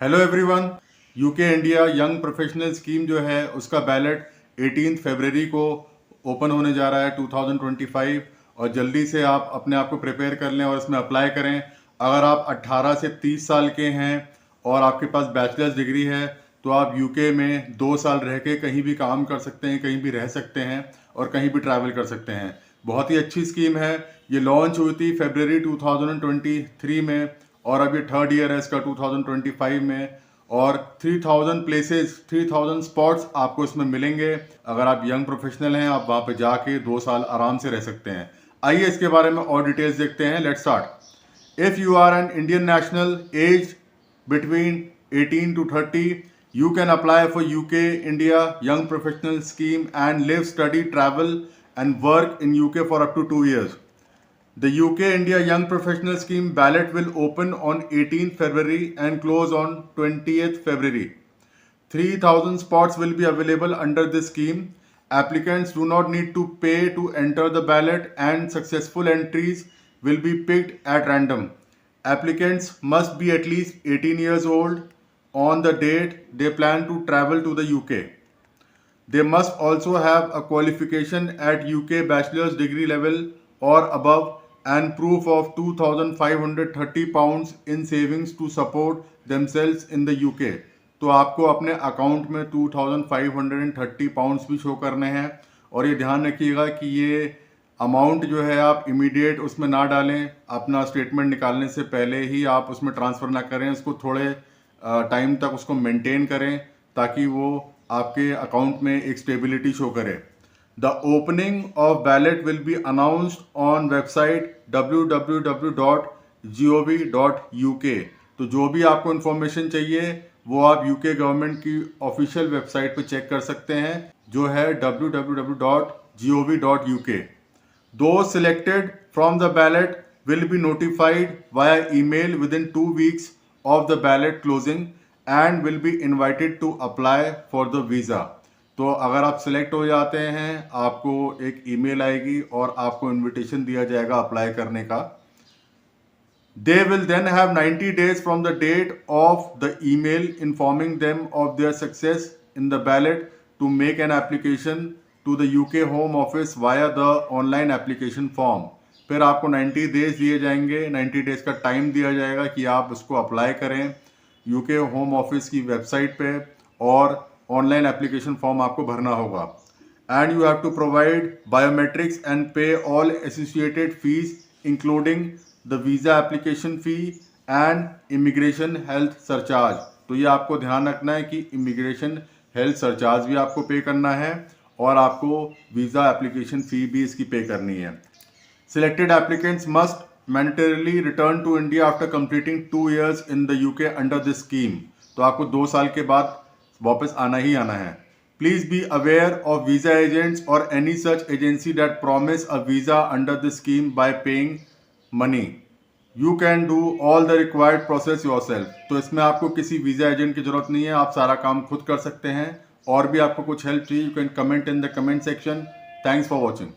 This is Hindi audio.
Hello everyone. UK India young professional scheme जो है उसका बैलेट 18 फरवरी को ओपन होने जा रहा है 2025 और जल्दी से आप अपने आप को प्रिपेयर कर लें और इसमें अप्लाई करें। अगर आप 18 से 30 साल के हैं और आपके पास बैचलर्स डिग्री है तो आप यूके में 2 साल रह के कहीं भी काम कर सकते हैं, कहीं भी रह सकते हैं और कहीं भी ट्रैवल कर सकते हैं। बहुत ही अच्छी स्कीम है। ये लॉन्च हुई थी फरवरी 2023 में और अब ये थर्ड ईयर है इसका 2025 में। और 3000 प्लेसेस 3000 स्पॉट्स आपको इसमें मिलेंगे। अगर आप यंग प्रोफेशनल हैं आप वहाँ पे जाके 2 साल आराम से रह सकते हैं। आइए इसके बारे में और डिटेल्स देखते हैं। Let's start. If you are an Indian national age between 18 to 30, you can apply for UK India Young Professional Scheme and live, study, travel and work in UK for up to 2 years. The UK India Young Professional Scheme ballot will open on 18th February and close on 20th February. 3000 spots will be available under this scheme. Applicants do not need to pay to enter the ballot and successful entries will be picked at random. Applicants must be at least 18 years old on the date they plan to travel to the UK. They must also have a qualification at UK bachelor's degree level or above and proof of £2,530 in savings to support themselves in the UK. तो आपको अपने अकाउंट में £2,530 भी शो करने हैं और ये ध्यान रखिएगा कि ये अमाउंट जो है आप इमीडिएट उसमें ना डालें। अपना स्टेटमेंट निकालने से पहले ही आप उसमें ट्रांसफ़र ना करें, उसको थोड़े टाइम तक उसको मेंटेन करें ताकि वो आपके अकाउंट में एक स्टेबिलिटी शो करे। The opening of ballot will be announced on website www.gov.uk। तो जो भी आपको इन्फॉर्मेशन चाहिए वो आप यूके गवर्नमेंट की ऑफिशियल वेबसाइट पे चेक कर सकते हैं जो है www.gov.uk। Those selected from the ballot will be notified via email within 2 weeks of the ballot closing and will be invited to apply for the visa। तो अगर आप सिलेक्ट हो जाते हैं आपको एक ईमेल आएगी और आपको इनविटेशन दिया जाएगा अप्लाई करने का। They will then have 90 days from the date of the email informing them of their success in the ballot to make an application to the UK Home Office via the online application form। फिर आपको 90 डेज दिए जाएंगे, 90 डेज का टाइम दिया जाएगा कि आप उसको अप्लाई करें UK होम ऑफिस की वेबसाइट पे और ऑनलाइन एप्लीकेशन फॉर्म आपको भरना होगा। And you have to provide biometrics and pay all associated fees including the visa application fee and immigration health surcharge. तो ये आपको ध्यान रखना है कि इमिग्रेशन हेल्थ सरचार्ज भी आपको पे करना है और आपको वीज़ा एप्लीकेशन फ़ी भी इसकी पे करनी है। Selected applicants must mandatorily return to India after completing 2 years in the UK under this scheme। तो आपको 2 साल के बाद वापस आना ही आना है। Please be aware of visa agents or any such agency that promise a visa under this scheme by paying money। You can do all the required process yourself। तो इसमें आपको किसी वीज़ा एजेंट की ज़रूरत नहीं है, आप सारा काम खुद कर सकते हैं। और भी आपको कुछ हेल्प चाहिए you can comment in the comment section. Thanks for watching.